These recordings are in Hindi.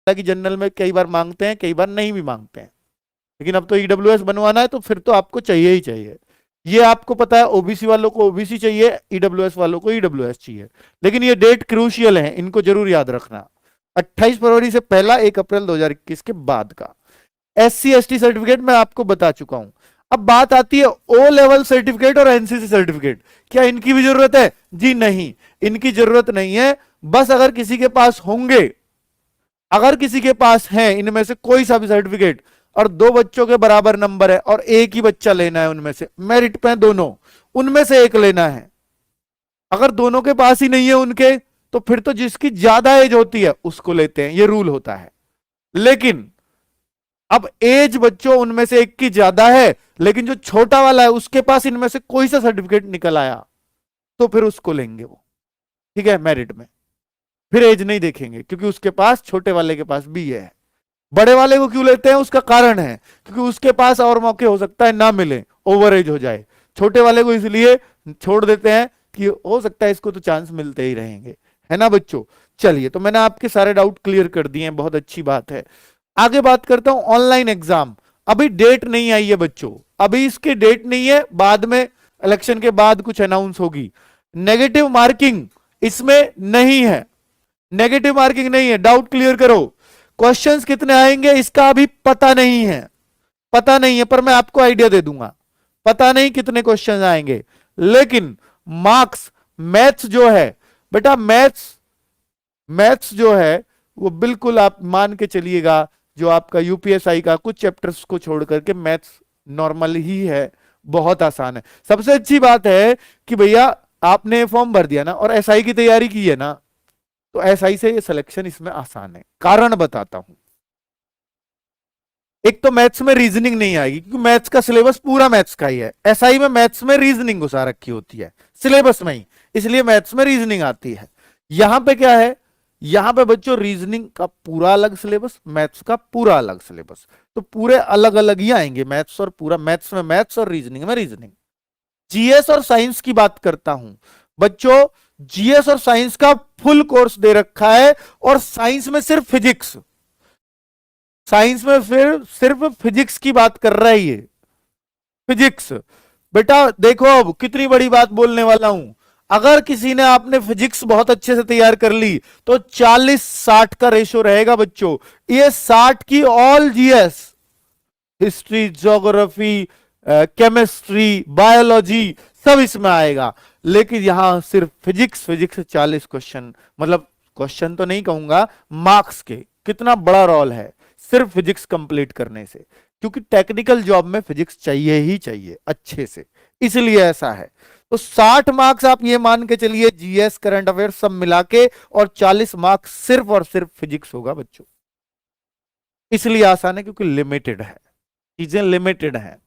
हालांकि जनरल में कई बार मांगते हैं, कई बार नहीं भी मांगते हैं, लेकिन अब तो ईडब्ल्यूएस बनवाना है तो फिर तो आपको चाहिए ही चाहिए। ये आपको पता है, ओबीसी वालों को ओबीसी चाहिए, ईडब्ल्यूएस वालों को ईडब्ल्यूएस चाहिए। लेकिन ये डेट क्रूशियल है, इनको जरूर याद रखना। 28 फरवरी से पहला 1 अप्रैल 2021 के बाद का। एससी एसटी सर्टिफिकेट मैं आपको बता चुका हूं। अब बात आती है ओ लेवल सर्टिफिकेट और एनसीसी सर्टिफिकेट, क्या इनकी भी जरूरत है? जी नहीं, इनकी जरूरत नहीं है। बस अगर किसी के पास होंगे, अगर किसी के पास है इनमें से कोई सा भी सर्टिफिकेट और 2 बच्चों के बराबर नंबर है और एक ही बच्चा लेना है, उनमें से मेरिट पे दोनों, उनमें से एक लेना है। अगर दोनों के पास ही नहीं है उनके, तो फिर तो जिसकी ज्यादा एज होती है उसको लेते हैं, ये रूल होता है। लेकिन अब एज बच्चों उनमें से एक की ज्यादा है, लेकिन जो छोटा वाला है उसके पास इनमें से कोई सा सर्टिफिकेट निकल आया, तो फिर उसको लेंगे वो, ठीक है, मेरिट में। फिर एज नहीं देखेंगे, क्योंकि उसके पास, छोटे वाले के पास भी है। बड़े वाले को क्यों लेते हैं? उसका कारण है, क्योंकि उसके पास और मौके हो सकता है ना मिले, ओवर एज हो जाए। छोटे वाले को इसलिए छोड़ देते हैं कि हो सकता है इसको तो चांस मिलते ही रहेंगे, है ना बच्चों। चलिए, तो मैंने आपके सारे डाउट क्लियर कर दिए हैं, बहुत अच्छी बात है। आगे बात करता हूं ऑनलाइन एग्जाम। अभी डेट नहीं आई है बच्चों, अभी इसकी डेट नहीं है, बाद में इलेक्शन के बाद कुछ अनाउंस होगी। नेगेटिव मार्किंग इसमें नहीं है, नेगेटिव मार्किंग नहीं है, डाउट क्लियर करो। क्वेश्चंस कितने आएंगे इसका अभी पता नहीं है, पता नहीं है, पर मैं आपको आइडिया दे दूंगा। पता नहीं कितने क्वेश्चंस आएंगे, लेकिन मार्क्स, मैथ्स जो है बेटा, मैथ्स जो है वो बिल्कुल आप मान के चलिएगा, जो आपका यूपीएसआई का कुछ चैप्टर्स को छोड़ करके मैथ्स नॉर्मल ही है, बहुत आसान है। सबसे अच्छी बात है कि भैया आपने फॉर्म भर दिया ना और एसआई की तैयारी की है ना, तो एसआई से ये सिलेक्शन इसमें आसान है। कारण बताता हूं। एक तो मैथ्स में रीजनिंग नहीं आएगी, क्योंकि मैथ्स का सिलेबस पूरा मैथ्स का ही है। एसआई में मैथ्स में रीजनिंग घुसा रखी होती है सिलेबस में ही, इसलिए मैथ्स में रीजनिंग आती है। यहां पे क्या है, यहां पे बच्चों रीजनिंग का पूरा अलग सिलेबस, मैथ्स का पूरा अलग सिलेबस, तो पूरे अलग अलग ही आएंगे मैथ्स और पूरा, मैथ्स में मैथ्स और रीजनिंग में रीजनिंग। जीएस और साइंस की बात करता हूं बच्चों, जीएस और साइंस का फुल कोर्स दे रखा है, और साइंस में सिर्फ फिजिक्स, साइंस में फिर सिर्फ फिजिक्स की बात कर रहा है ये, फिजिक्स। बेटा देखो अब कितनी बड़ी बात बोलने वाला हूं। अगर किसी ने, आपने फिजिक्स बहुत अच्छे से तैयार कर ली, तो 40-60 का रेशो रहेगा बच्चों। ये 60 की all GS, history, geography, chemistry, biology, सब इसमें आएगा। लेकिन यहां सिर्फ फिजिक्स, फिजिक्स 40 क्वेश्चन, मतलब क्वेश्चन तो नहीं कहूंगा, मार्क्स के कितना बड़ा रोल है सिर्फ फिजिक्स कंप्लीट करने से, क्योंकि टेक्निकल जॉब में फिजिक्स चाहिए ही चाहिए अच्छे से, इसलिए ऐसा है। तो 60 मार्क्स आप ये मान के चलिए, जीएस, करंट अफेयर सब मिला के, और 40 मार्क्स सिर्फ और सिर्फ फिजिक्स होगा बच्चों। इसलिए आसान है क्योंकि लिमिटेड है, चीजें लिमिटेड है।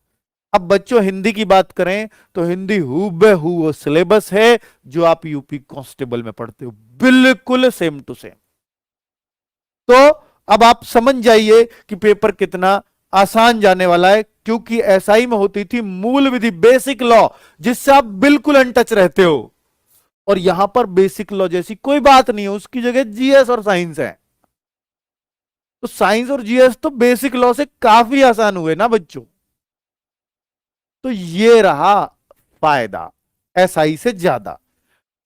अब बच्चों हिंदी की बात करें तो हिंदी हूबहू वो सिलेबस है जो आप यूपी कांस्टेबल में पढ़ते हो, बिल्कुल सेम टू सेम। तो अब आप समझ जाइए कि पेपर कितना आसान जाने वाला है, क्योंकि एसआई में होती थी मूल विधि, बेसिक लॉ, जिससे आप बिल्कुल अनटच रहते हो, और यहां पर बेसिक लॉ जैसी कोई बात नहीं है, उसकी जगह जीएस और साइंस है। तो साइंस और जीएस तो बेसिक लॉ से काफी आसान हुए ना बच्चों। तो ये रहा फायदा एसआई से ज्यादा।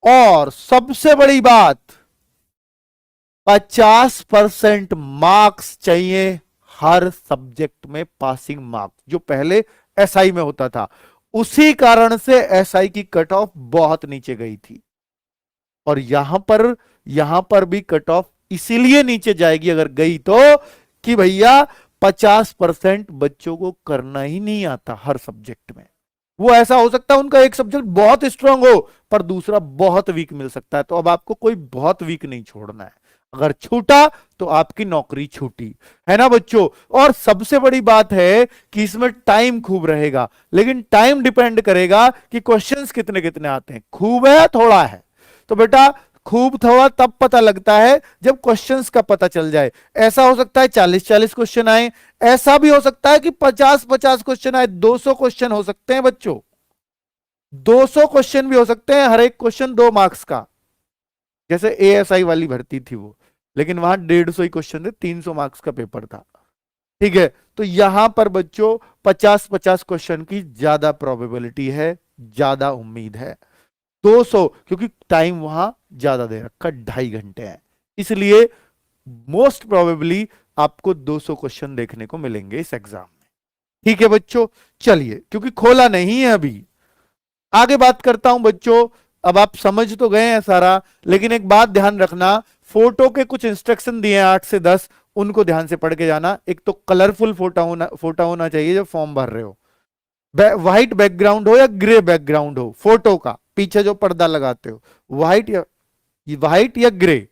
और सबसे बड़ी बात, 50% मार्क्स चाहिए हर सब्जेक्ट में, पासिंग मार्क्स, जो पहले एसआई में होता था। उसी कारण से एसआई की कट ऑफ बहुत नीचे गई थी, और यहां पर भी कट ऑफ इसीलिए नीचे जाएगी अगर गई तो, कि भैया 50% बच्चों को करना ही नहीं आता हर सब्जेक्ट में। वो ऐसा हो सकता है उनका एक सब्जेक्ट बहुत स्ट्रांग हो, पर दूसरा बहुत वीक मिल सकता है। तो अब आपको कोई बहुत वीक नहीं छोड़ना है, अगर छूटा तो आपकी नौकरी छूटी, है ना बच्चों। और सबसे बड़ी बात है कि इसमें टाइम खूब रहेगा, लेकिन टाइम डिपेंड करेगा कि क्वेश्चंस कितने कितने आते हैं, खूब है थोड़ा है। तो बेटा खूब थोड़ा तब पता लगता है जब क्वेश्चंस का पता चल जाए। ऐसा हो सकता है 40-40 क्वेश्चन आए, ऐसा भी हो सकता है कि 50-50 क्वेश्चन आए, 200 क्वेश्चन हो सकते हैं बच्चों, 200 क्वेश्चन भी हो सकते हैं, हर एक क्वेश्चन 2 मार्क्स का, जैसे एएसआई वाली भर्ती थी वो। लेकिन वहां 150 ही क्वेश्चन थे, 300 मार्क्स का पेपर था। ठीक है, तो यहां पर बच्चों 50-50 क्वेश्चन की ज्यादा प्रोबेबिलिटी है, ज्यादा उम्मीद है। 200 क्योंकि टाइम वहां ज्यादा दे रखा, 2.5 घंटे है, इसलिए मोस्ट प्रोबेबली आपको 200 क्वेश्चन देखने को मिलेंगे इस एग्जाम में। ठीक है बच्चों, चलिए, क्योंकि खोला नहीं है अभी, आगे बात करता हूं बच्चों। अब आप समझ तो गए हैं सारा, लेकिन एक बात ध्यान रखना, फोटो के कुछ इंस्ट्रक्शन दिए हैं 8 से 10, उनको ध्यान से पढ़ के जाना। एक तो कलरफुल फोटो होना चाहिए जब फॉर्म भर रहे हो, व्हाइट बैकग्राउंड हो या ग्रे बैकग्राउंड हो, फोटो का पीछे जो पर्दा लगाते हो, व्हाइट या ग्रे,